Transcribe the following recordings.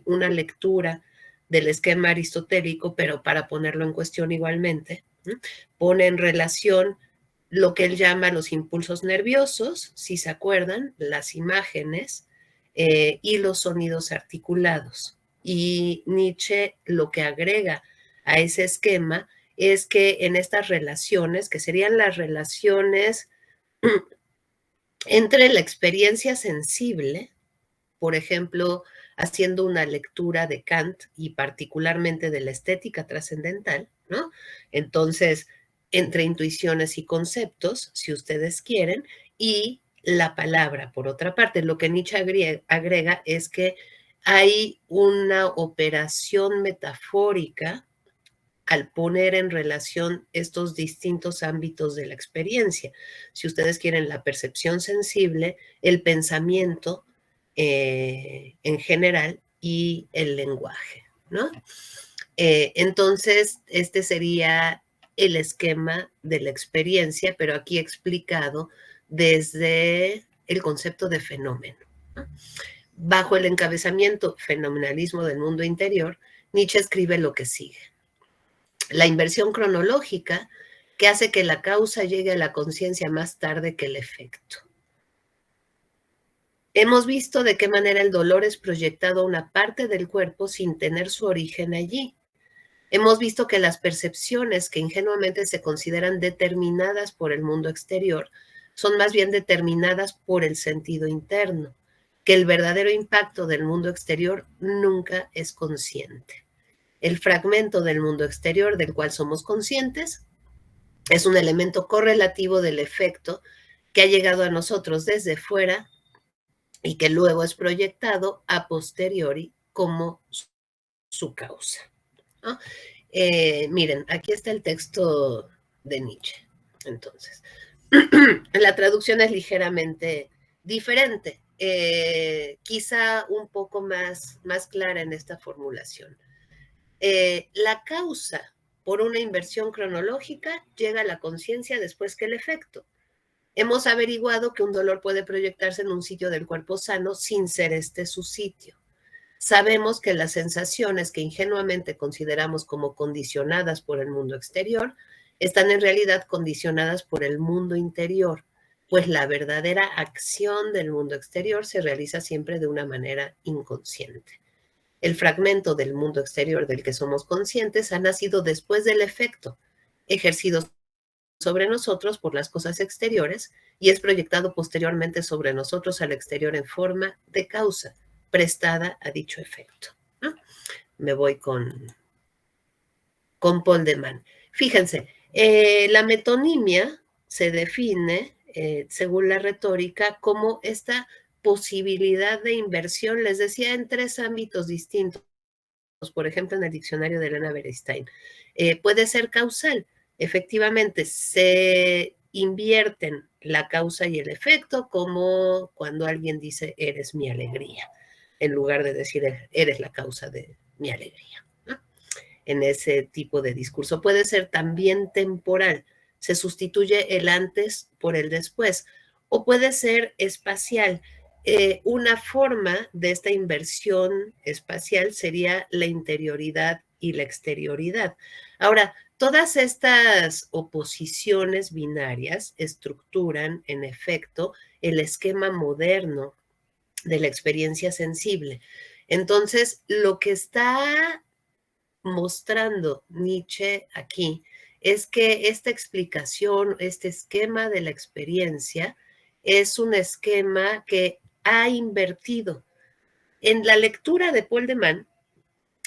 una lectura del esquema aristotélico, pero para ponerlo en cuestión igualmente, pone en relación lo que él llama los impulsos nerviosos, si se acuerdan, las imágenes y los sonidos articulados. Y Nietzsche lo que agrega a ese esquema es que en estas relaciones, que serían las relaciones entre la experiencia sensible, por ejemplo, haciendo una lectura de Kant y particularmente de la estética trascendental, ¿no? Entonces, entre intuiciones y conceptos, si ustedes quieren, y la palabra, por otra parte. Lo que Nietzsche agrega es que hay una operación metafórica al poner en relación estos distintos ámbitos de la experiencia. Si ustedes quieren la percepción sensible, el pensamiento en general y el lenguaje, ¿no? Entonces, este sería el esquema de la experiencia, pero aquí explicado desde el concepto de fenómeno, ¿no? Bajo el encabezamiento fenomenalismo del mundo interior, Nietzsche escribe lo que sigue. La inversión cronológica que hace que la causa llegue a la conciencia más tarde que el efecto. Hemos visto de qué manera el dolor es proyectado a una parte del cuerpo sin tener su origen allí. Hemos visto que las percepciones que ingenuamente se consideran determinadas por el mundo exterior son más bien determinadas por el sentido interno, que el verdadero impacto del mundo exterior nunca es consciente. El fragmento del mundo exterior del cual somos conscientes es un elemento correlativo del efecto que ha llegado a nosotros desde fuera y que luego es proyectado a posteriori como su causa, ¿no? Miren, aquí está el texto de Nietzsche. Entonces, la traducción es ligeramente diferente, quizá un poco más clara en esta formulación. La causa por una inversión cronológica llega a la conciencia después que el efecto. Hemos averiguado que un dolor puede proyectarse en un sitio del cuerpo sano sin ser este su sitio. Sabemos que las sensaciones que ingenuamente consideramos como condicionadas por el mundo exterior están en realidad condicionadas por el mundo interior, pues la verdadera acción del mundo exterior se realiza siempre de una manera inconsciente. El fragmento del mundo exterior del que somos conscientes ha nacido después del efecto ejercido sobre nosotros por las cosas exteriores y es proyectado posteriormente sobre nosotros al exterior en forma de causa prestada a dicho efecto, ¿no? Me voy con Paul de Man. Fíjense, la metonimia se define, según la retórica, como esta posibilidad de inversión, les decía, en tres ámbitos distintos. Por ejemplo, en el diccionario de Elena Beristain. Puede ser causal. Efectivamente, se invierten la causa y el efecto, como cuando alguien dice, eres mi alegría, en lugar de decir, eres la causa de mi alegría, ¿no? En ese tipo de discurso. Puede ser también temporal. Se sustituye el antes por el después. O puede ser espacial. Una forma de esta inversión espacial sería la interioridad y la exterioridad. Ahora, todas estas oposiciones binarias estructuran, en efecto, el esquema moderno de la experiencia sensible. Entonces, lo que está mostrando Nietzsche aquí es que esta explicación, este esquema de la experiencia, es un esquema que ha invertido. En la lectura de Paul de Man,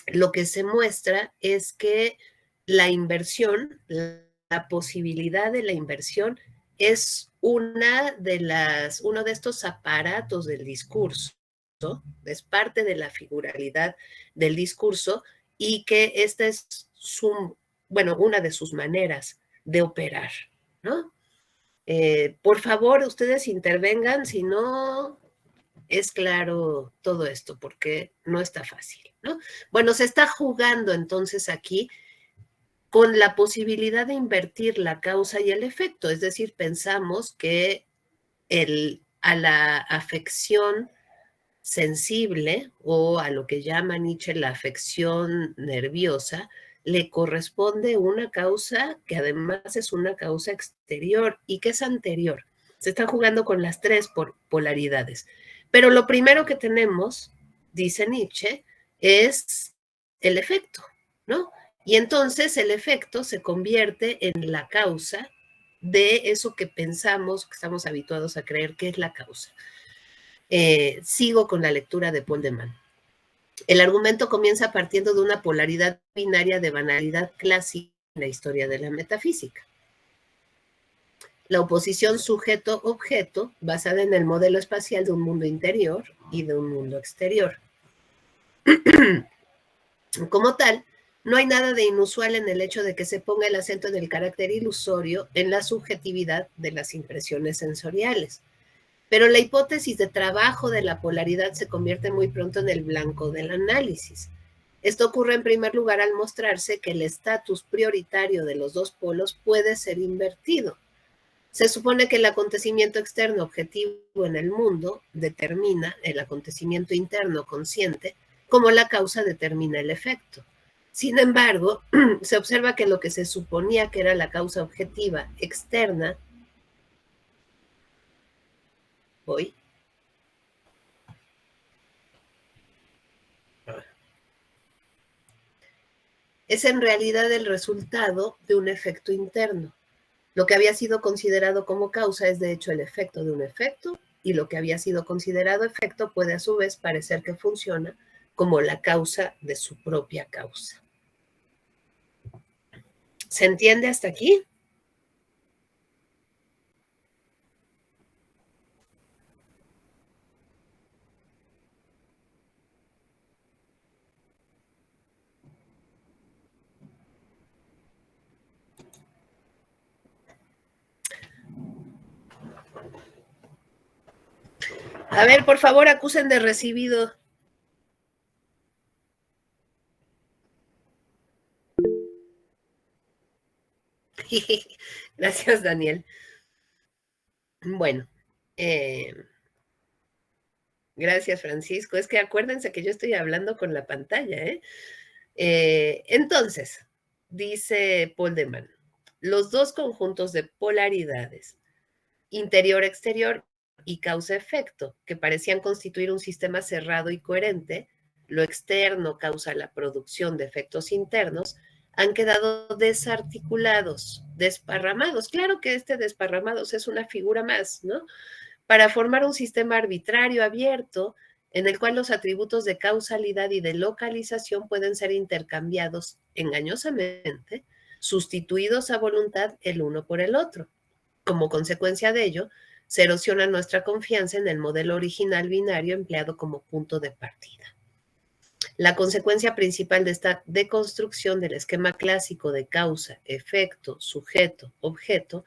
lo que se muestra es que la inversión, la posibilidad de la inversión, es uno de estos aparatos del discurso, ¿no? Es parte de la figuralidad del discurso y que esta es una de sus maneras de operar, ¿no? Por favor, ustedes intervengan, si no es claro todo esto, porque no está fácil, ¿no? Bueno, se está jugando entonces aquí con la posibilidad de invertir la causa y el efecto, es decir, pensamos que a la afección sensible o a lo que llama Nietzsche la afección nerviosa, le corresponde una causa que además es una causa exterior y que es anterior. Se están jugando con las tres polaridades. Pero lo primero que tenemos, dice Nietzsche, es el efecto, ¿no? Y entonces el efecto se convierte en la causa de eso que pensamos, que estamos habituados a creer que es la causa. Sigo con la lectura de Paul de Man. El argumento comienza partiendo de una polaridad binaria de banalidad clásica en la historia de la metafísica. La oposición sujeto-objeto basada en el modelo espacial de un mundo interior y de un mundo exterior. Como tal, no hay nada de inusual en el hecho de que se ponga el acento en el carácter ilusorio en la subjetividad de las impresiones sensoriales. Pero la hipótesis de trabajo de la polaridad se convierte muy pronto en el blanco del análisis. Esto ocurre en primer lugar al mostrarse que el estatus prioritario de los dos polos puede ser invertido. Se supone que el acontecimiento externo objetivo en el mundo determina el acontecimiento interno consciente, como la causa determina el efecto. Sin embargo, se observa que lo que se suponía que era la causa objetiva externa, hoy, es en realidad el resultado de un efecto interno. Lo que había sido considerado como causa es de hecho el efecto de un efecto, y lo que había sido considerado efecto puede a su vez parecer que funciona como la causa de su propia causa. ¿Se entiende hasta aquí? A ver, por favor, acusen de recibido. Gracias, Daniel. Bueno, gracias, Francisco. Es que acuérdense que yo estoy hablando con la pantalla, ¿eh? Entonces, dice Paul de Man, los dos conjuntos de polaridades, interior-exterior y causa-efecto, que parecían constituir un sistema cerrado y coherente, lo externo causa la producción de efectos internos, han quedado desarticulados, desparramados. Claro que este desparramados es una figura más, ¿no? Para formar un sistema arbitrario abierto en el cual los atributos de causalidad y de localización pueden ser intercambiados engañosamente, sustituidos a voluntad el uno por el otro. Como consecuencia de ello, se erosiona nuestra confianza en el modelo original binario empleado como punto de partida. La consecuencia principal de esta deconstrucción del esquema clásico de causa, efecto, sujeto, objeto,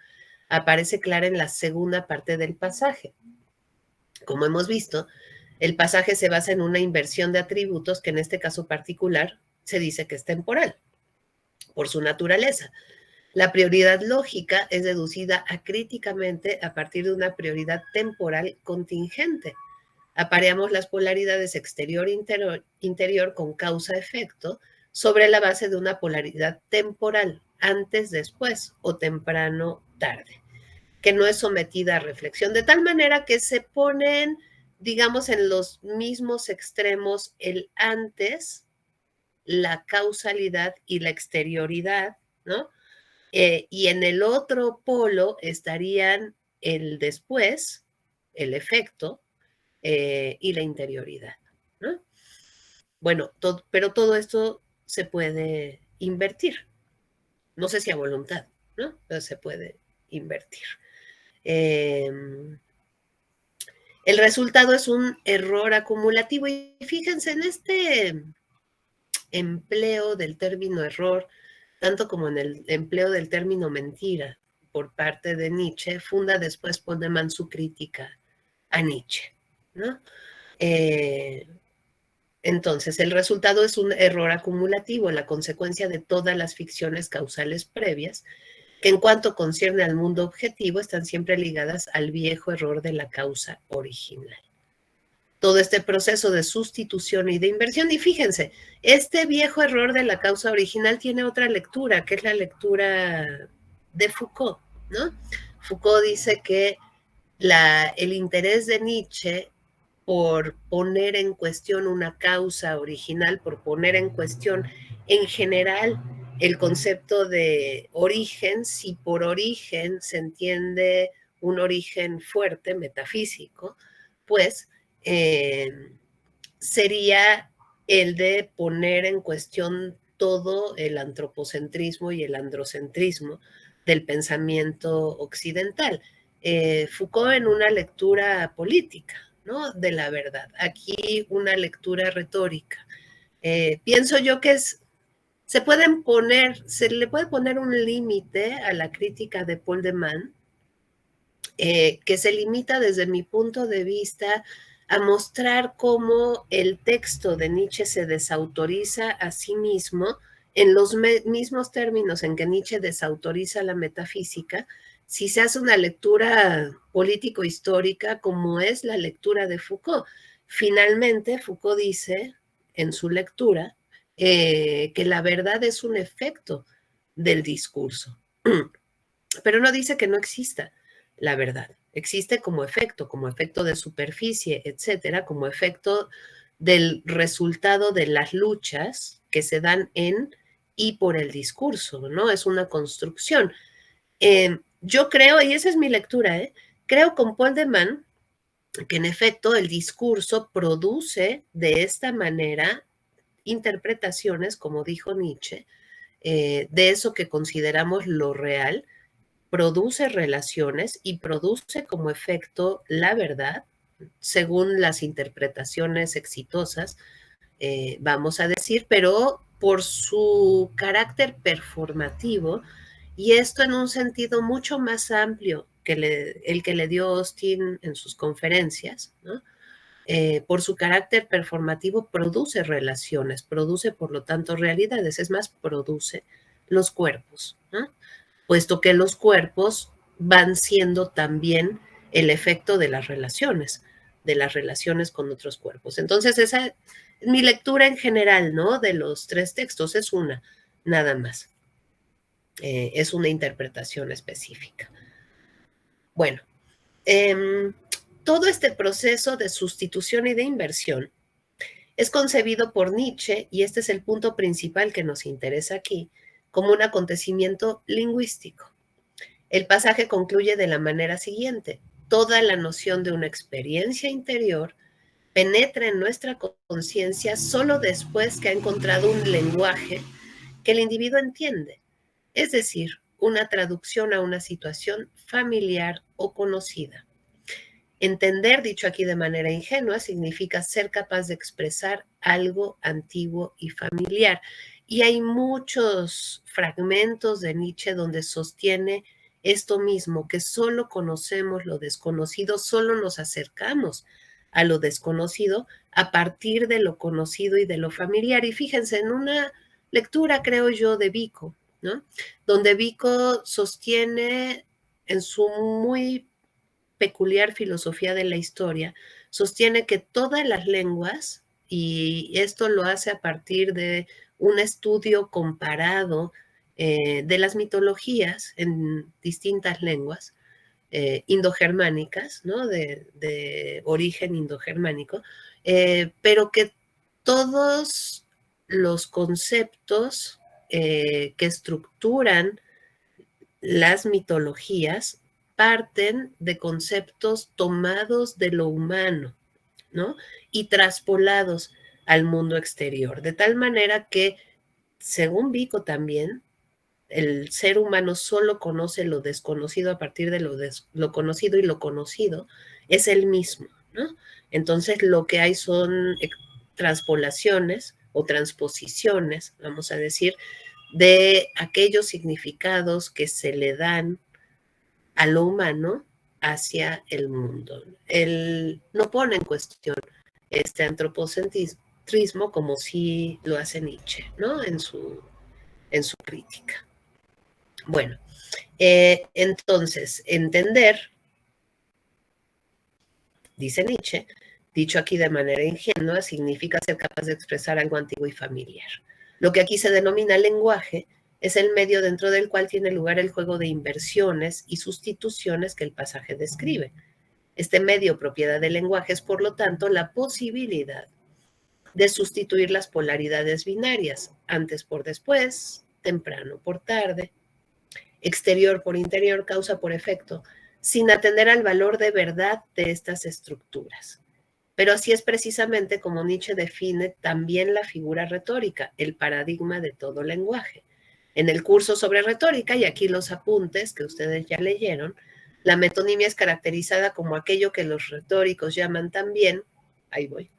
aparece clara en la segunda parte del pasaje. Como hemos visto, el pasaje se basa en una inversión de atributos que en este caso particular se dice que es temporal, por su naturaleza. La prioridad lógica es deducida acríticamente a partir de una prioridad temporal contingente. Apareamos las polaridades exterior-interior con causa-efecto sobre la base de una polaridad temporal, antes-después o temprano-tarde, que no es sometida a reflexión, de tal manera que se ponen, digamos, en los mismos extremos el antes, la causalidad y la exterioridad, ¿no? Y en el otro polo estarían el después, el efecto y la interioridad, ¿no? Bueno, pero todo esto se puede invertir. No sé si a voluntad, ¿no? Pero se puede invertir. El resultado es un error acumulativo y fíjense en este empleo del término error, tanto como en el empleo del término mentira por parte de Nietzsche, funda después Paul de Man su crítica a Nietzsche, ¿no? Entonces, el resultado es un error acumulativo, la consecuencia de todas las ficciones causales previas, que en cuanto concierne al mundo objetivo, están siempre ligadas al viejo error de la causa original. todo este proceso de sustitución y de inversión. Y fíjense, este viejo error de la causa original tiene otra lectura, que es la lectura de Foucault, ¿no? Foucault dice que el interés de Nietzsche por poner en cuestión una causa original, por poner en cuestión en general el concepto de origen, si por origen se entiende un origen fuerte, metafísico, pues sería el de poner en cuestión todo el antropocentrismo y el androcentrismo del pensamiento occidental. Foucault en una lectura política, ¿no? De la verdad. Aquí una lectura retórica. Pienso yo que se le puede poner un límite a la crítica de Paul de Man, que se limita desde mi punto de vista a mostrar cómo el texto de Nietzsche se desautoriza a sí mismo en los mismos términos en que Nietzsche desautoriza la metafísica, si se hace una lectura político-histórica como es la lectura de Foucault. Finalmente, Foucault dice en su lectura que la verdad es un efecto del discurso, pero no dice que no exista la verdad. Existe como efecto de superficie, etcétera, como efecto del resultado de las luchas que se dan en y por el discurso, ¿no? Es una construcción. Yo creo, y esa es mi lectura, creo con Paul de Man que en efecto el discurso produce de esta manera interpretaciones, como dijo Nietzsche, de eso que consideramos lo real, produce relaciones y produce como efecto la verdad, según las interpretaciones exitosas, vamos a decir, pero por su carácter performativo, y esto en un sentido mucho más amplio que el que le dio Austin en sus conferencias, ¿no? Por su carácter performativo produce relaciones, produce por lo tanto realidades, es más, produce los cuerpos, ¿no? Puesto que los cuerpos van siendo también el efecto de las relaciones con otros cuerpos. Entonces, esa es mi lectura en general, ¿no? De los tres textos, es una, nada más. Es una interpretación específica. Bueno, todo este proceso de sustitución y de inversión es concebido por Nietzsche, y este es el punto principal que nos interesa aquí, como un acontecimiento lingüístico. El pasaje concluye de la manera siguiente: toda la noción de una experiencia interior penetra en nuestra conciencia solo después que ha encontrado un lenguaje que el individuo entiende, es decir, una traducción a una situación familiar o conocida. Entender, dicho aquí de manera ingenua, significa ser capaz de expresar algo antiguo y familiar. Y hay muchos fragmentos de Nietzsche donde sostiene esto mismo, que solo conocemos lo desconocido, solo nos acercamos a lo desconocido a partir de lo conocido y de lo familiar. Y fíjense, en una lectura, creo yo, de Vico, ¿no? Donde Vico sostiene en su muy peculiar filosofía de la historia, sostiene que todas las lenguas, y esto lo hace a partir de un estudio comparado de las mitologías en distintas lenguas indogermánicas, ¿no? De origen indogermánico, pero que todos los conceptos que estructuran las mitologías parten de conceptos tomados de lo humano, ¿no? Y traspolados al mundo exterior, de tal manera que, según Vico también, el ser humano solo conoce lo desconocido a partir de lo conocido, y lo conocido es el mismo, ¿no? Entonces lo que hay son transpolaciones o transposiciones, vamos a decir, de aquellos significados que se le dan a lo humano hacia el mundo. Él no pone en cuestión este antropocentrismo como sí lo hace Nietzsche, ¿no? En su crítica. Bueno, entonces, entender, dice Nietzsche, Dicho aquí de manera ingenua, significa ser capaz de expresar algo antiguo y familiar. Lo que aquí se denomina lenguaje es el medio dentro del cual tiene lugar el juego de inversiones y sustituciones que el pasaje describe. Este medio, propiedad del lenguaje, es por lo tanto la posibilidad de sustituir las polaridades binarias, antes por después, temprano por tarde, exterior por interior, causa por efecto, sin atender al valor de verdad de estas estructuras. Pero así es precisamente como Nietzsche define también la figura retórica, el paradigma de todo lenguaje. En el curso sobre retórica, y aquí los apuntes que ustedes ya leyeron, la metonimia es caracterizada como aquello que los retóricos llaman también, ahí voy,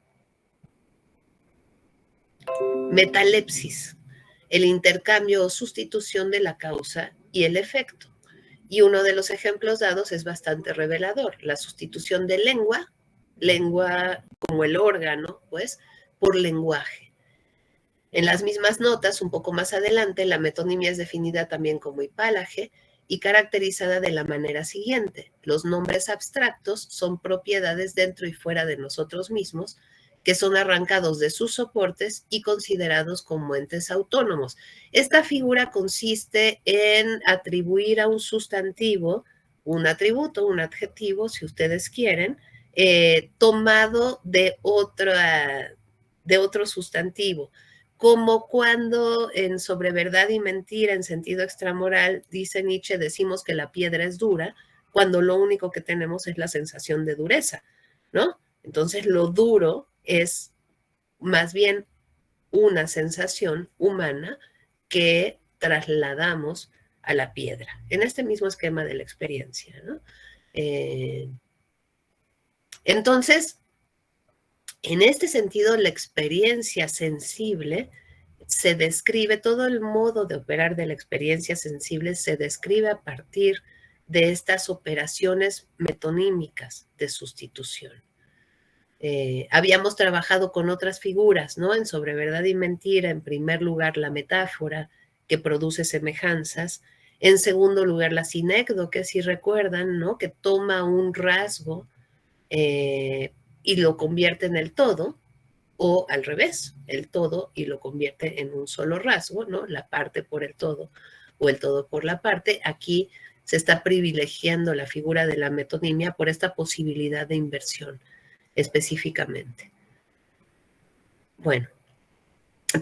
metalepsis, el intercambio o sustitución de la causa y el efecto. Y uno de los ejemplos dados es bastante revelador, la sustitución de lengua, lengua como el órgano, pues, por lenguaje. En las mismas notas, un poco más adelante, la metonimia es definida también como hipálaje y caracterizada de la manera siguiente. Los nombres abstractos son propiedades dentro y fuera de nosotros mismos que son arrancados de sus soportes y considerados como entes autónomos. Esta figura consiste en atribuir a un sustantivo un atributo, un adjetivo, si ustedes quieren, tomado de otro sustantivo, como cuando en Sobre verdad y mentira, en sentido extramoral, dice Nietzsche, decimos que la piedra es dura, cuando lo único que tenemos es la sensación de dureza, ¿no? Entonces lo duro es más bien una sensación humana que trasladamos a la piedra, en este mismo esquema de la experiencia, ¿no? Entonces, en este sentido, la experiencia sensible se describe, todo el modo de operar de la experiencia sensible se describe a partir de estas operaciones metonímicas de sustitución. Habíamos trabajado con otras figuras, ¿no? En Sobre verdad y mentira, en primer lugar, la metáfora que produce semejanzas. En segundo lugar, la sinécdoque, si recuerdan, ¿no? Que toma un rasgo y lo convierte en el todo, o al revés, el todo y lo convierte en un solo rasgo, ¿no? La parte por el todo o el todo por la parte. Aquí se está privilegiando la figura de la metonimia por esta posibilidad de inversión específicamente. Bueno,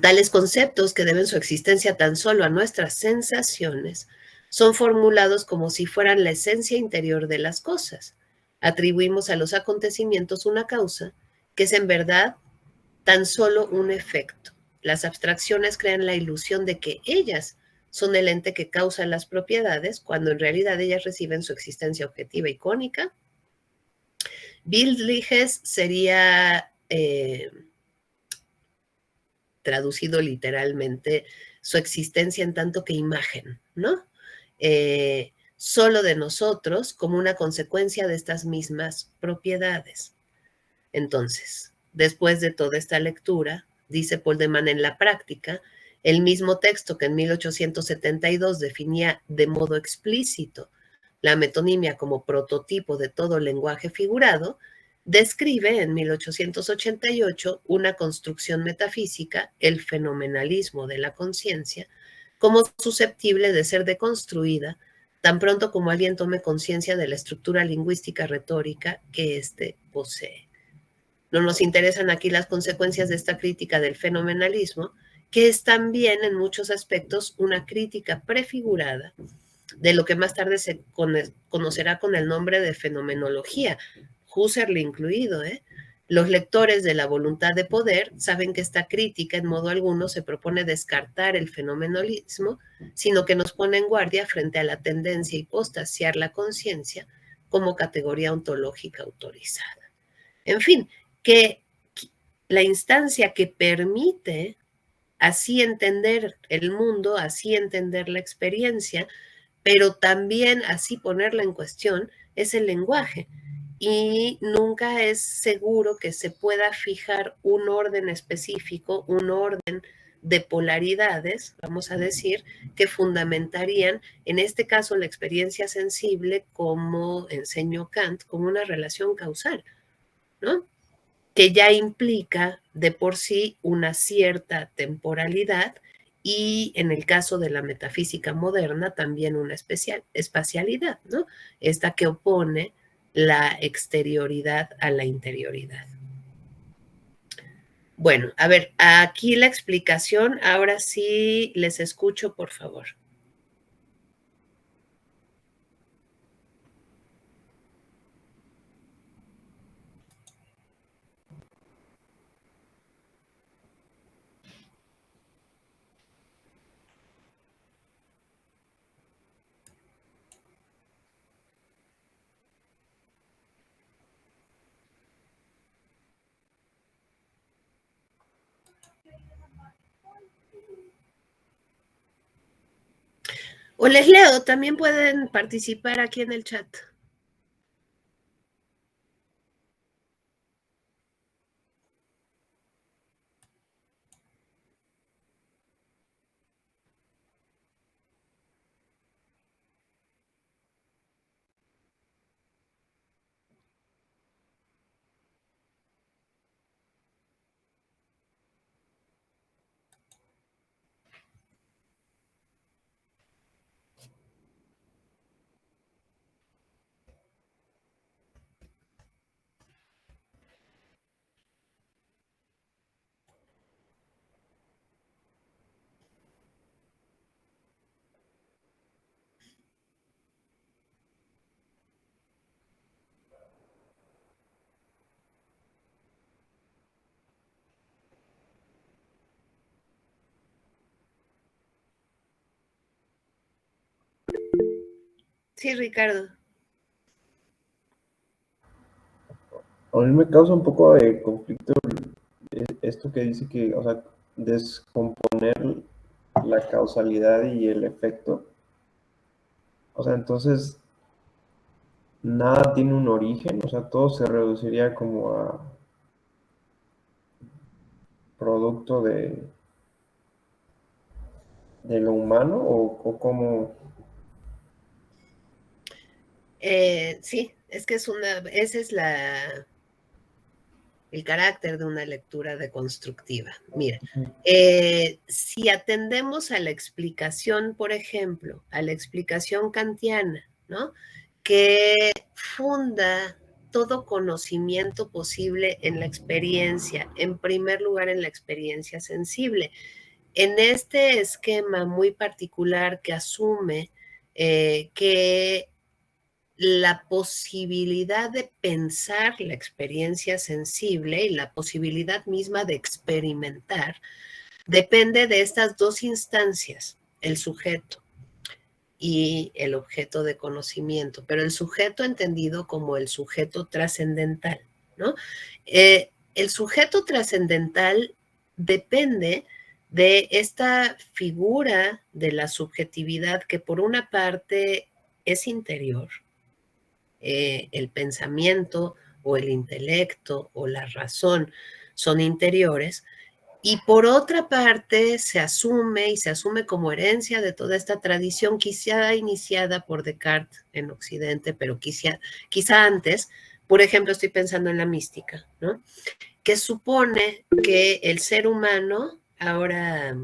tales conceptos que deben su existencia tan solo a nuestras sensaciones son formulados como si fueran la esencia interior de las cosas. Atribuimos a los acontecimientos una causa que es en verdad tan solo un efecto. Las abstracciones crean la ilusión de que ellas son el ente que causa las propiedades, cuando en realidad ellas reciben su existencia objetiva icónica. Bildliches sería traducido literalmente su existencia en tanto que imagen, ¿no? Solo de nosotros como una consecuencia de estas mismas propiedades. Entonces, después de toda esta lectura, dice Paul de Man en la práctica, el mismo texto que en 1872 definía de modo explícito la metonimia como prototipo de todo lenguaje figurado, describe en 1888 una construcción metafísica, el fenomenalismo de la conciencia, como susceptible de ser deconstruida tan pronto como alguien tome conciencia de la estructura lingüística retórica que éste posee. No nos interesan aquí las consecuencias de esta crítica del fenomenalismo, que es también en muchos aspectos una crítica prefigurada de lo que más tarde se conocerá con el nombre de fenomenología, Husserl incluido. Los lectores de La voluntad de poder saben que esta crítica en modo alguno se propone descartar el fenomenalismo, sino que nos pone en guardia frente a la tendencia a hipostasiar la conciencia como categoría ontológica autorizada. En fin, que la instancia que permite así entender el mundo, así entender la experiencia, pero también así ponerla en cuestión, es el lenguaje. Y nunca es seguro que se pueda fijar un orden específico, un orden de polaridades, vamos a decir, que fundamentarían, en este caso, la experiencia sensible, como enseñó Kant, como una relación causal, ¿no? que ya implica de por sí una cierta temporalidad y en el caso de la metafísica moderna también una espacialidad, ¿no? Esta que opone la exterioridad a la interioridad. Bueno, a ver, aquí la explicación, ahora sí les escucho, por favor. O les leo, también pueden participar aquí en el chat. Sí, Ricardo. A mí me causa un poco de conflicto esto que dice que, o sea, descomponer la causalidad y el efecto. O sea, entonces nada tiene un origen, o sea, todo se reduciría como a producto de lo humano o como... Sí, es que ese es el carácter de una lectura deconstructiva. Mira, si atendemos a la explicación, por ejemplo, a la explicación kantiana, ¿no? Que funda todo conocimiento posible en la experiencia, en primer lugar en la experiencia sensible. En este esquema muy particular que asume que la posibilidad de pensar la experiencia sensible y la posibilidad misma de experimentar depende de estas dos instancias, el sujeto y el objeto de conocimiento, pero el sujeto entendido como el sujeto trascendental, ¿no? El sujeto trascendental depende de esta figura de la subjetividad que por una parte es interior, el pensamiento o el intelecto o la razón son interiores, y por otra parte se asume y se asume como herencia de toda esta tradición, quizá iniciada por Descartes en Occidente, pero quizá antes, por ejemplo, estoy pensando en la mística, ¿no? Que supone que el ser humano, ahora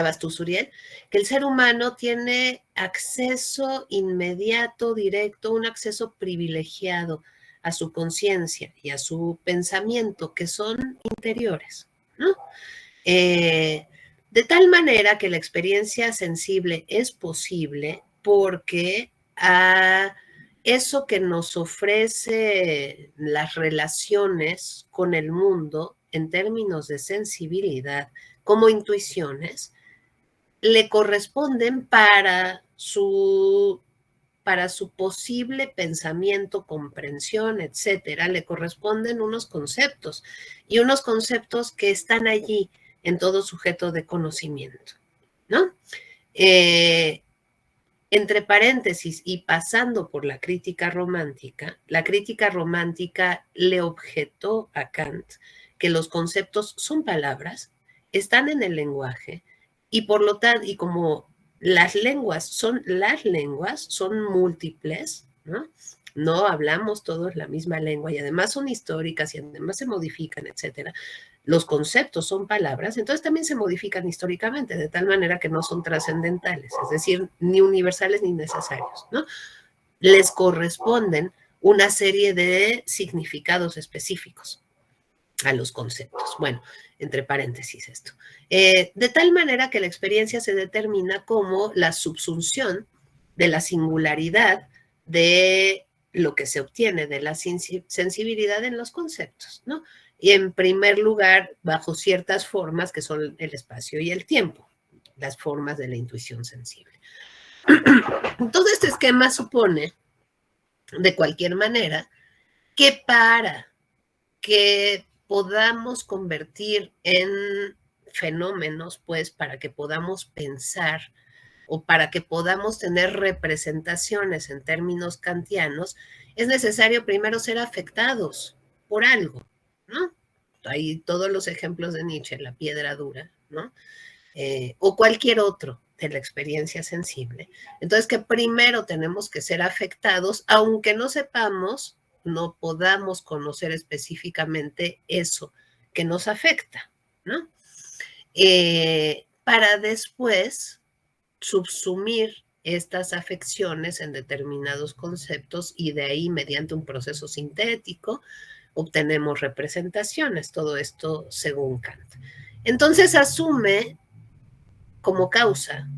vas tú, Suriel, que el ser humano tiene acceso inmediato, directo, un acceso privilegiado a su conciencia y a su pensamiento, que son interiores, ¿no? De tal manera que la experiencia sensible es posible porque a eso que nos ofrece las relaciones con el mundo en términos de sensibilidad, como intuiciones, le corresponden para su posible pensamiento, comprensión, etcétera, le corresponden unos conceptos y unos conceptos que están allí en todo sujeto de conocimiento, ¿no? Eh, Entre paréntesis y pasando por la crítica romántica le objetó a Kant que los conceptos son palabras, están en el lenguaje y por lo tanto, y como las lenguas son múltiples, ¿no? No hablamos todos la misma lengua y además son históricas y además se modifican, etcétera. Los conceptos son palabras, entonces también se modifican históricamente, de tal manera que no son trascendentales, es decir, ni universales ni necesarios, ¿no? Les corresponden una serie de significados específicos a los conceptos. Bueno, entre paréntesis esto. De tal manera que la experiencia se determina como la subsunción de la singularidad de lo que se obtiene de la sensibilidad en los conceptos, ¿no? Y en primer lugar, bajo ciertas formas que son el espacio y el tiempo, las formas de la intuición sensible. Todo este esquema supone, de cualquier manera, que para que podamos convertir en fenómenos, pues, para que podamos pensar o para que podamos tener representaciones en términos kantianos, es necesario primero ser afectados por algo, ¿no? Hay todos los ejemplos de Nietzsche, la piedra dura, ¿no? O cualquier otro de la experiencia sensible. Entonces, que primero tenemos que ser afectados, aunque no sepamos, no podamos conocer específicamente eso que nos afecta, ¿no? Para después subsumir estas afecciones en determinados conceptos y de ahí, mediante un proceso sintético, obtenemos representaciones, todo esto según Kant. Entonces asume como causa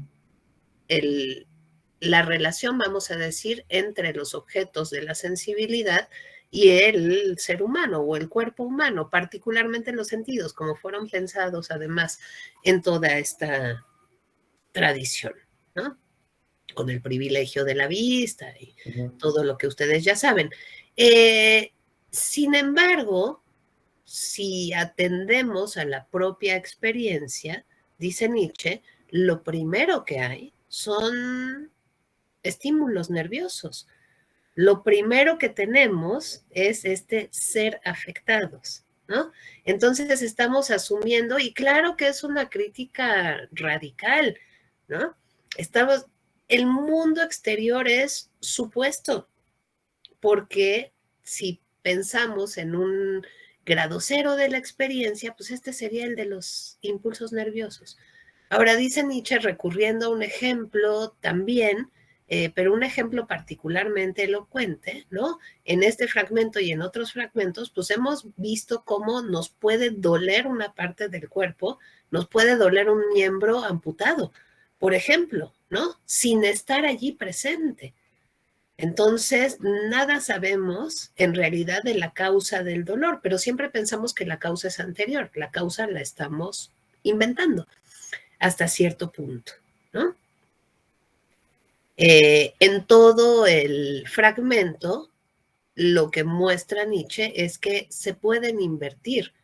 la relación, vamos a decir, entre los objetos de la sensibilidad y el ser humano o el cuerpo humano, particularmente los sentidos, como fueron pensados además en toda esta tradición, ¿no? Con el privilegio de la vista y todo lo que ustedes ya saben. Sin embargo, si atendemos a la propia experiencia, dice Nietzsche, lo primero que hay son estímulos nerviosos. Lo primero que tenemos es este ser afectados, ¿no? Entonces estamos asumiendo, y claro que es una crítica radical, ¿no? El mundo exterior es supuesto, porque si pensamos en un grado cero de la experiencia, pues este sería el de los impulsos nerviosos. Ahora dice Nietzsche, recurriendo a un ejemplo también, pero un ejemplo particularmente elocuente, ¿no? En este fragmento y en otros fragmentos, pues hemos visto cómo nos puede doler una parte del cuerpo, nos puede doler un miembro amputado, por ejemplo, ¿no? Sin estar allí presente. Entonces, nada sabemos en realidad de la causa del dolor, pero siempre pensamos que la causa es anterior, la causa la estamos inventando hasta cierto punto, ¿no? En todo el fragmento, lo que muestra Nietzsche es que se pueden invertir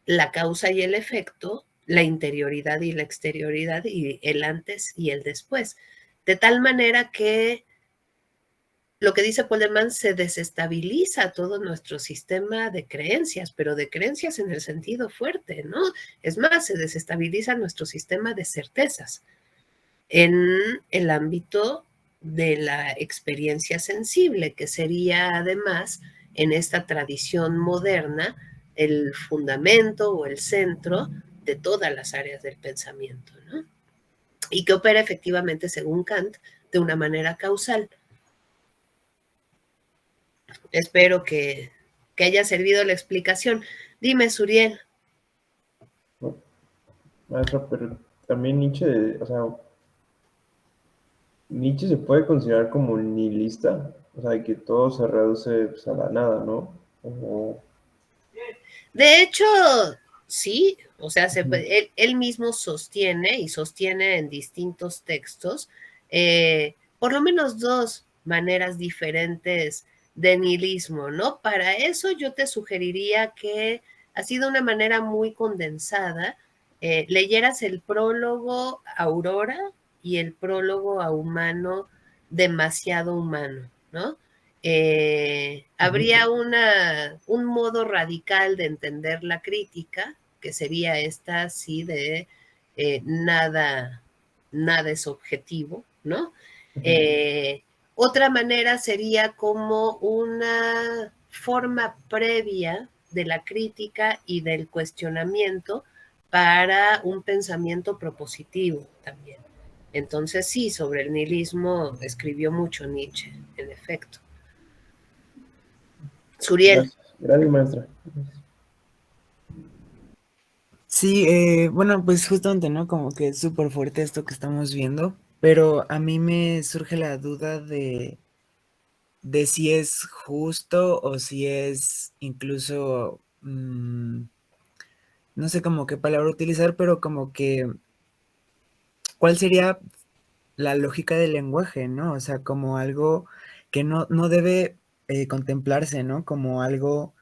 la causa y el efecto, la interioridad y la exterioridad, y el antes y el después, de tal manera que lo que dice Polderman, se desestabiliza todo nuestro sistema de creencias, pero de creencias en el sentido fuerte, ¿no? Es más, se desestabiliza nuestro sistema de certezas en el ámbito de la experiencia sensible, que sería además en esta tradición moderna el fundamento o el centro de todas las áreas del pensamiento, ¿no? Y que opera efectivamente, según Kant, de una manera causal. Espero que haya servido la explicación. Dime, Suriel. Bueno, maestra, pero también Nietzsche, o sea, Nietzsche se puede considerar como nihilista, o sea, que todo se reduce pues, a la nada, ¿no? Como... De hecho, sí, o sea, él mismo sostiene y sostiene en distintos textos por lo menos dos maneras diferentes de nihilismo, ¿no? Para eso yo te sugeriría que, ha sido una manera muy condensada, leyeras el prólogo a Aurora y el prólogo a Humano, demasiado humano, ¿no? Habría un modo radical de entender la crítica, que sería esta, sí, de nada es objetivo, ¿no? Otra manera sería como una forma previa de la crítica y del cuestionamiento para un pensamiento propositivo también. Entonces sí, sobre el nihilismo escribió mucho Nietzsche, en efecto. Suriel. Gracias, gracias maestra. Sí, bueno, pues justamente, ¿no? Como que es súper fuerte esto que estamos viendo, pero a mí me surge la duda de si es justo o si es incluso, no sé como qué palabra utilizar, pero como que, ¿cuál sería la lógica del lenguaje, ¿no? O sea, como algo que no debe contemplarse, ¿no? Como algo,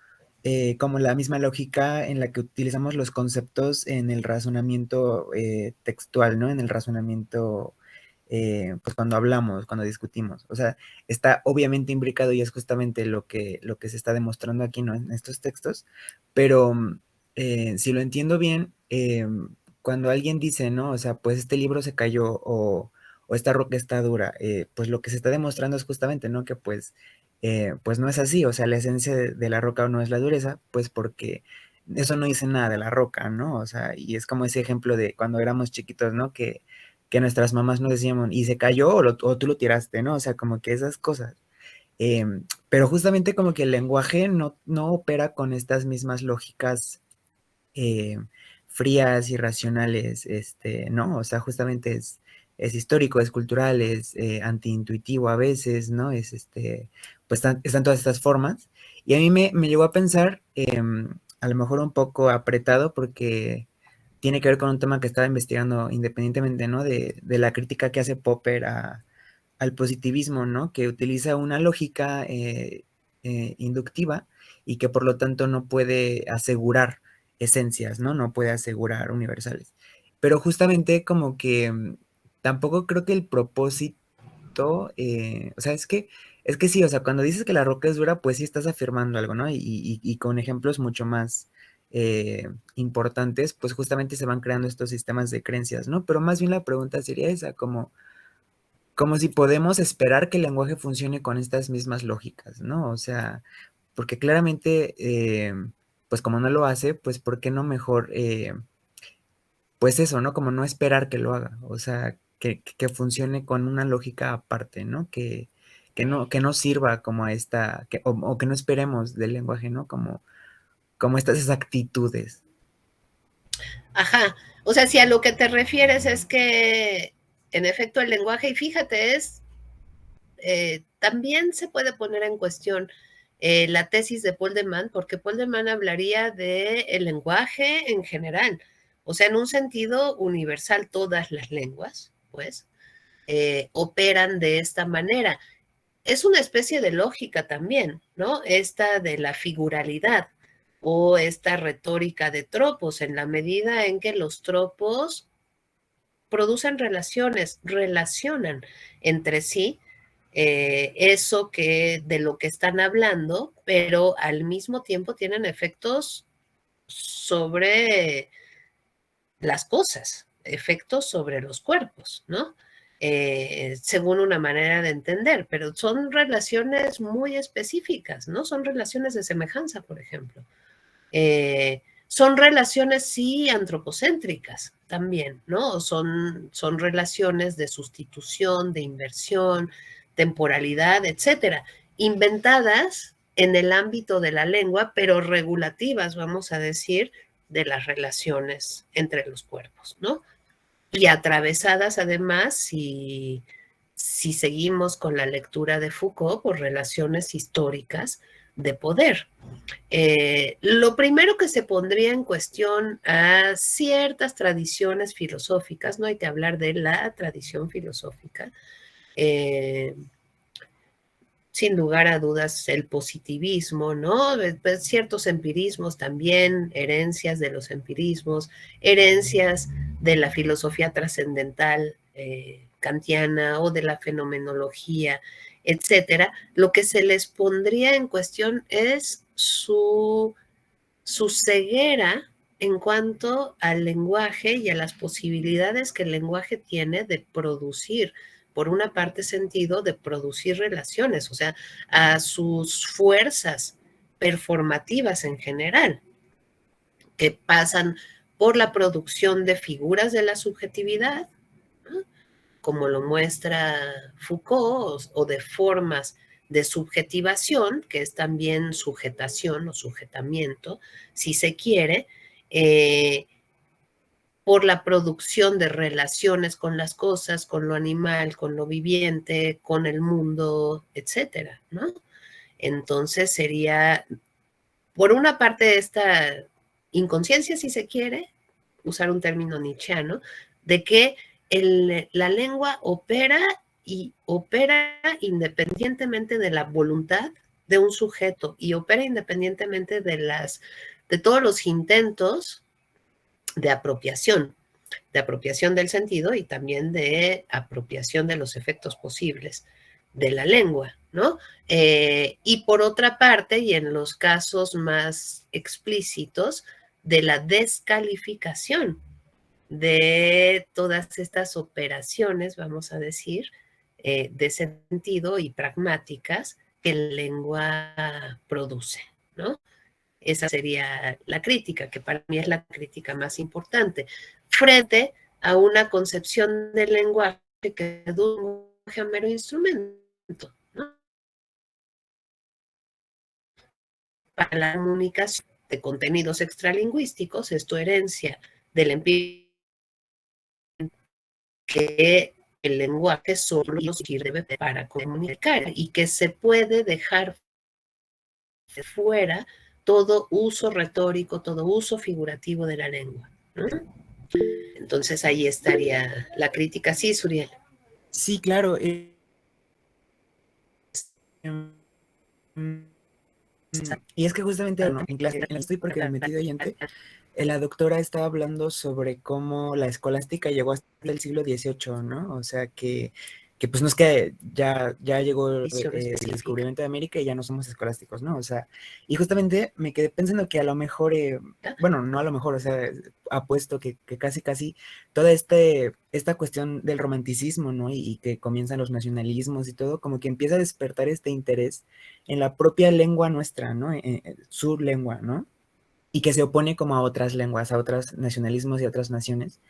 como la misma lógica en la que utilizamos los conceptos en el razonamiento textual, ¿no? En el razonamiento, pues cuando hablamos, cuando discutimos. O sea, está obviamente imbricado y es justamente lo que se está demostrando aquí, ¿no? En estos textos, pero si lo entiendo bien, cuando alguien dice, ¿no? O sea, pues este libro se cayó o esta roca está dura, pues lo que se está demostrando es justamente, ¿no? Que pues no es así, o sea, la esencia de la roca no es la dureza, pues porque eso no dice nada de la roca, ¿no? O sea, y es como ese ejemplo de cuando éramos chiquitos, ¿no? Que nuestras mamás nos decían, y se cayó o tú lo tiraste, ¿no? O sea, como que esas cosas. Pero justamente como que el lenguaje no opera con estas mismas lógicas eh, frías, irracionales, ¿no? O sea, justamente es histórico, es cultural, es antiintuitivo a veces, ¿no? Pues están todas estas formas. Y a mí me llegó a pensar, a lo mejor un poco apretado, porque tiene que ver con un tema que estaba investigando independientemente, ¿no? De la crítica que hace Popper al positivismo, ¿no? Que utiliza una lógica inductiva y que por lo tanto no puede asegurar esencias, ¿no? No puede asegurar universales. Pero justamente como que tampoco creo que el propósito, o sea, es que sí, o sea, cuando dices que la roca es dura, pues sí estás afirmando algo, ¿no? Y con ejemplos mucho más importantes, pues justamente se van creando estos sistemas de creencias, ¿no? Pero más bien la pregunta sería esa, como si podemos esperar que el lenguaje funcione con estas mismas lógicas, ¿no? O sea, porque claramente, pues como no lo hace, pues ¿por qué no mejor, pues eso, ¿no? Como no esperar que lo haga, o sea, que funcione con una lógica aparte, ¿no? Que no sirva como a esta, o que no esperemos del lenguaje, ¿no? Como estas exactitudes. Ajá. O sea, si a lo que te refieres es que, en efecto, el lenguaje, y fíjate, también se puede poner en cuestión la tesis de Paul de Man, porque Paul de Man hablaría del lenguaje en general, o sea, en un sentido universal, todas las lenguas, pues, operan de esta manera. Es una especie de lógica también, ¿no? Esta de la figuralidad o esta retórica de tropos, en la medida en que los tropos producen relaciones, relacionan entre sí eso que de lo que están hablando, pero al mismo tiempo tienen efectos sobre las cosas, efectos sobre los cuerpos, ¿no? Según una manera de entender, pero son relaciones muy específicas, ¿no? Son relaciones de semejanza, por ejemplo. Son relaciones, sí, antropocéntricas también, ¿no? Son relaciones de sustitución, de inversión, temporalidad, etcétera, inventadas en el ámbito de la lengua, pero regulativas, vamos a decir, de las relaciones entre los cuerpos, ¿no? Y atravesadas además, si seguimos con la lectura de Foucault, por relaciones históricas de poder. Lo primero que se pondría en cuestión a ciertas tradiciones filosóficas, no hay que hablar de la tradición filosófica, eh, sin lugar a dudas el positivismo, ¿no? Pues, ciertos empirismos también, herencias de los empirismos, herencias de la filosofía trascendental kantiana o de la fenomenología, etcétera. Lo que se les pondría en cuestión es su ceguera en cuanto al lenguaje y a las posibilidades que el lenguaje tiene de producir por una parte, sentido de producir relaciones, o sea, a sus fuerzas performativas en general, que pasan por la producción de figuras de la subjetividad, ¿no?, como lo muestra Foucault, o de formas de subjetivación, que es también sujetación o sujetamiento, si se quiere, por la producción de relaciones con las cosas, con lo animal, con lo viviente, con el mundo, etcétera, ¿no? Entonces sería, por una parte, esta inconsciencia, si se quiere, usar un término nietzscheano, de que la lengua opera independientemente de la voluntad de un sujeto y opera independientemente de todos los intentos de apropiación del sentido y también de apropiación de los efectos posibles de la lengua, ¿no? Y por otra parte, y en los casos más explícitos, de la descalificación de todas estas operaciones, vamos a decir, de sentido y pragmáticas que la lengua produce, ¿no? Esa sería la crítica, que para mí es la crítica más importante, frente a una concepción del lenguaje que es un mero instrumento, ¿no?, para la comunicación de contenidos extralingüísticos, es tu herencia del empirismo, que el lenguaje solo sirve para comunicar y que se puede dejar de fuera todo uso retórico, todo uso figurativo de la lengua, ¿no? Entonces ahí estaría la crítica. Sí, Suriel. Sí, claro. Y es que justamente, ¿no?, en clase, en el estoy porque me metí de oyente, la doctora estaba hablando sobre cómo la escolástica llegó hasta el siglo XVIII, ¿no? O sea, que pues no es que ya llegó el descubrimiento de América y ya no somos escolásticos, ¿no? O sea, y justamente me quedé pensando que a lo mejor, bueno, no a lo mejor, o sea, apuesto que casi toda esta cuestión del romanticismo, ¿no? Y que comienzan los nacionalismos y todo, como que empieza a despertar este interés en la propia lengua nuestra, ¿no? En su lengua, ¿no? Y que se opone como a otras lenguas, a otros nacionalismos y a otras naciones.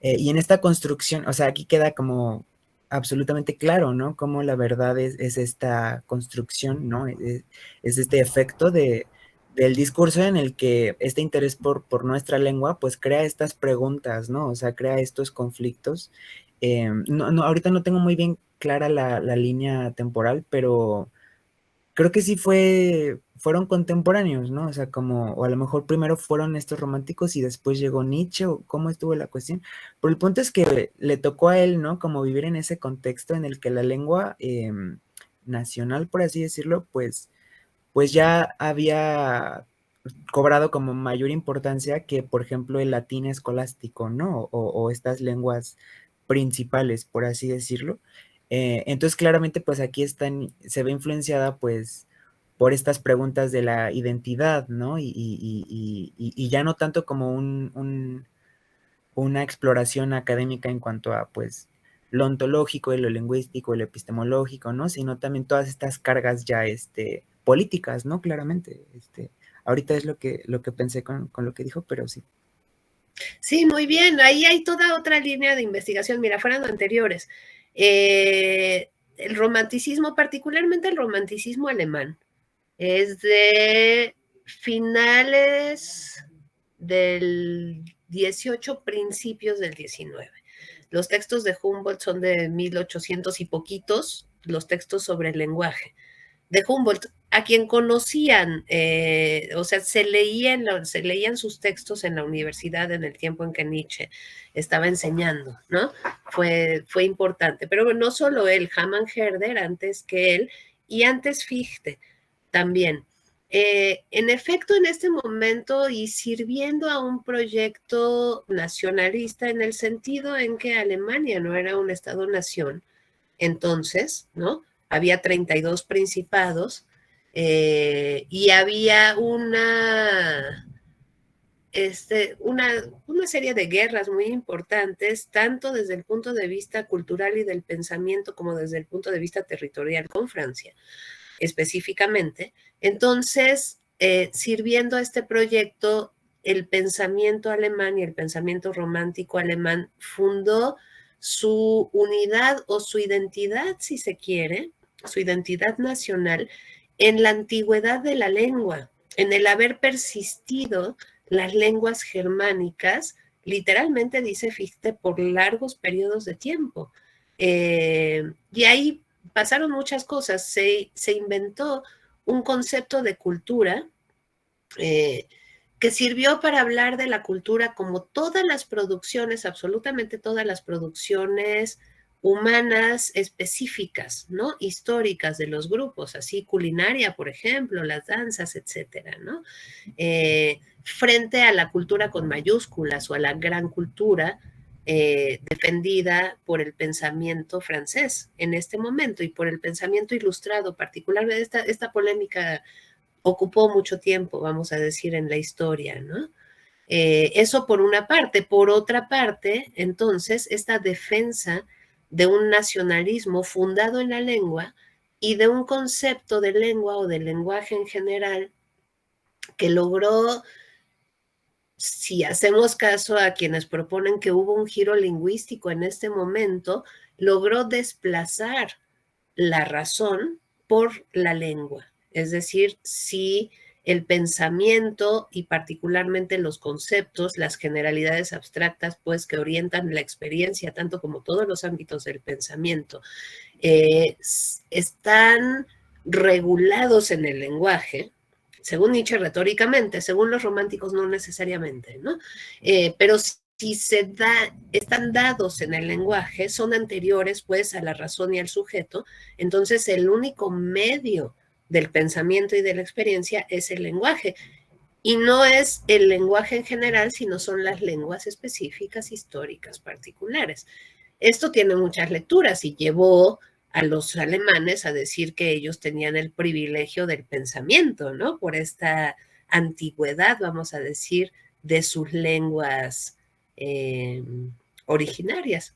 Y en esta construcción, o sea, aquí queda como absolutamente claro, ¿no? Cómo la verdad es esta construcción, ¿no? Es este efecto del discurso en el que este interés por nuestra lengua, pues crea estas preguntas, ¿no? O sea, crea estos conflictos. Ahorita no tengo muy bien clara la línea temporal, pero creo que sí fueron contemporáneos, ¿no? O sea, como, o a lo mejor primero fueron estos románticos y después llegó Nietzsche, o cómo estuvo la cuestión. Pero el punto es que le tocó a él, ¿no? Como vivir en ese contexto en el que la lengua nacional, por así decirlo, pues ya había cobrado como mayor importancia que, por ejemplo, el latín escolástico, ¿no? O estas lenguas principales, por así decirlo. Entonces, claramente, pues aquí se ve influenciada, pues, por estas preguntas de la identidad, ¿no? Y ya no tanto como una exploración académica en cuanto a, pues, lo ontológico y lo lingüístico y lo epistemológico, ¿no? Sino también todas estas cargas ya, políticas, ¿no? Claramente, ahorita es lo que pensé con lo que dijo, pero sí. Sí, muy bien. Ahí hay toda otra línea de investigación. Mira, fueron anteriores. El romanticismo, particularmente el romanticismo alemán, es de finales del 18, principios del 19. Los textos de Humboldt son de 1800 y poquitos, los textos sobre el lenguaje de Humboldt, a quien conocían, o sea, se leían sus textos en la universidad en el tiempo en que Nietzsche estaba enseñando, ¿no? Fue importante, pero no solo él, Hamann Herder antes que él, y antes Fichte también. En efecto, en este momento, y sirviendo a un proyecto nacionalista en el sentido en que Alemania no era un Estado-nación, entonces, ¿no? Había 32 principados y había una una serie de guerras muy importantes, tanto desde el punto de vista cultural y del pensamiento como desde el punto de vista territorial con Francia, específicamente. Entonces, sirviendo a este proyecto, el pensamiento alemán y el pensamiento romántico alemán fundó su unidad o su identidad, si se quiere, su identidad nacional en la antigüedad de la lengua, en el haber persistido las lenguas germánicas, literalmente dice Fichte, por largos periodos de tiempo. Y ahí pasaron muchas cosas. Se inventó un concepto de cultura que sirvió para hablar de la cultura como todas las producciones, absolutamente todas las producciones humanas específicas, ¿no? Históricas de los grupos, así culinaria, por ejemplo, las danzas, etcétera, ¿no? Frente a la cultura con mayúsculas o a la gran cultura defendida por el pensamiento francés en este momento y por el pensamiento ilustrado, particularmente esta polémica ocupó mucho tiempo, vamos a decir, en la historia, ¿no? Eso por una parte. Por otra parte, entonces, esta defensa de un nacionalismo fundado en la lengua y de un concepto de lengua o de lenguaje en general que logró, si hacemos caso a quienes proponen que hubo un giro lingüístico en este momento, logró desplazar la razón por la lengua. Es decir, si el pensamiento y particularmente los conceptos, las generalidades abstractas, pues que orientan la experiencia, tanto como todos los ámbitos del pensamiento, están regulados en el lenguaje, según Nietzsche retóricamente, según los románticos no necesariamente, ¿no? Pero si están dados en el lenguaje, son anteriores pues a la razón y al sujeto, entonces el único medio del pensamiento y de la experiencia es el lenguaje. Y no es el lenguaje en general, sino son las lenguas específicas, históricas, particulares. Esto tiene muchas lecturas y llevó a los alemanes a decir que ellos tenían el privilegio del pensamiento, ¿no? Por esta antigüedad, vamos a decir, de sus lenguas originarias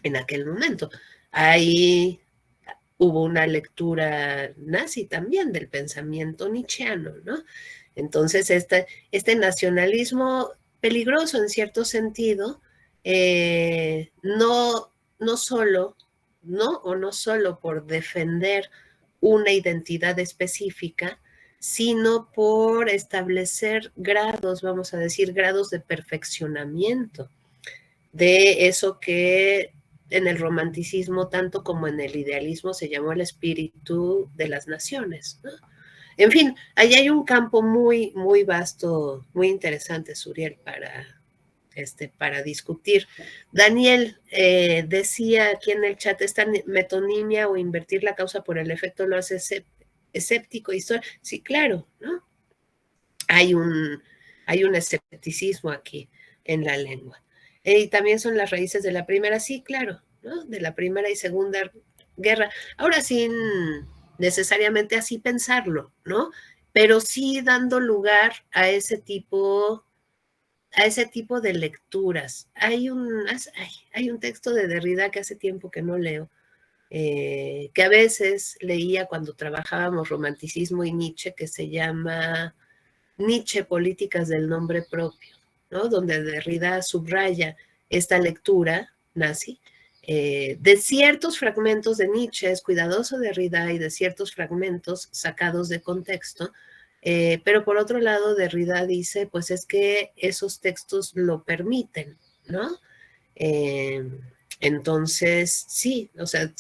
en aquel momento. Ahí hubo una lectura nazi también del pensamiento nietzscheano, ¿no? Entonces, este nacionalismo peligroso en cierto sentido, no solo, ¿no? O no solo por defender una identidad específica, sino por establecer grados, vamos a decir, grados de perfeccionamiento de eso que en el romanticismo, tanto como en el idealismo, se llamó el espíritu de las naciones, ¿no? En fin, ahí hay un campo muy, muy vasto, muy interesante, Suriel, para discutir. Daniel decía aquí en el chat, esta metonimia o invertir la causa por el efecto lo hace escéptico. Sí, claro, ¿no? Hay un escepticismo aquí en la lengua. Y también son las raíces de la primera, sí, claro, ¿no? De la Primera y Segunda Guerra. Ahora sin necesariamente así pensarlo, ¿no? Pero sí dando lugar a ese tipo de lecturas. Hay un texto de Derrida que hace tiempo que no leo, que a veces leía cuando trabajábamos romanticismo y Nietzsche, que se llama Nietzsche, Políticas del Nombre Propio, ¿no? Donde Derrida subraya esta lectura nazi de ciertos fragmentos de Nietzsche, es cuidadoso Derrida, y de ciertos fragmentos sacados de contexto, pero por otro lado Derrida dice, pues es que esos textos lo permiten, ¿no? Entonces, sí, o sea,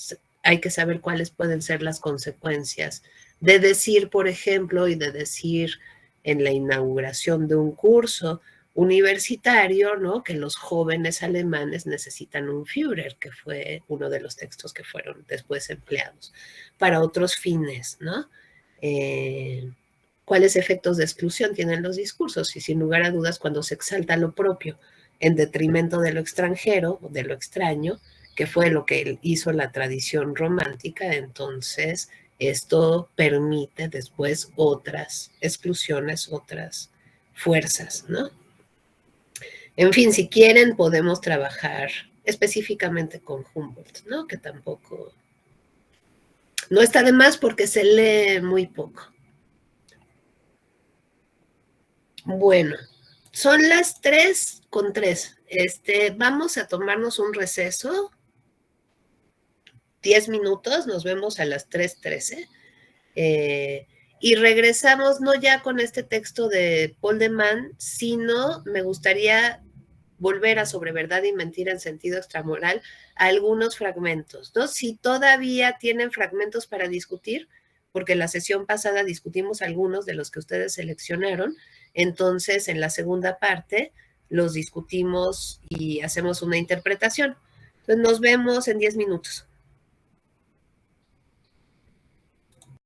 hay que saber cuáles pueden ser las consecuencias de decir, por ejemplo, y de decir en la inauguración de un curso universitario, ¿no? Que los jóvenes alemanes necesitan un Führer, que fue uno de los textos que fueron después empleados para otros fines, ¿no? ¿Cuáles efectos de exclusión tienen los discursos? Y sin lugar a dudas, cuando se exalta lo propio en detrimento de lo extranjero o de lo extraño, que fue lo que hizo la tradición romántica, entonces esto permite después otras exclusiones, otras fuerzas, ¿no? En fin, si quieren podemos trabajar específicamente con Humboldt, ¿no? Que tampoco, no está de más porque se lee muy poco. Bueno, son las 3:03. Vamos a tomarnos un receso, 10 minutos, nos vemos a las 3:13. Y regresamos no ya con este texto de Paul de Man, sino me gustaría volver a Sobre verdad y mentira en sentido extramoral a algunos fragmentos, ¿no? Si todavía tienen fragmentos para discutir, porque la sesión pasada discutimos algunos de los que ustedes seleccionaron, entonces en la segunda parte los discutimos y hacemos una interpretación. Entonces nos vemos en 10 minutos.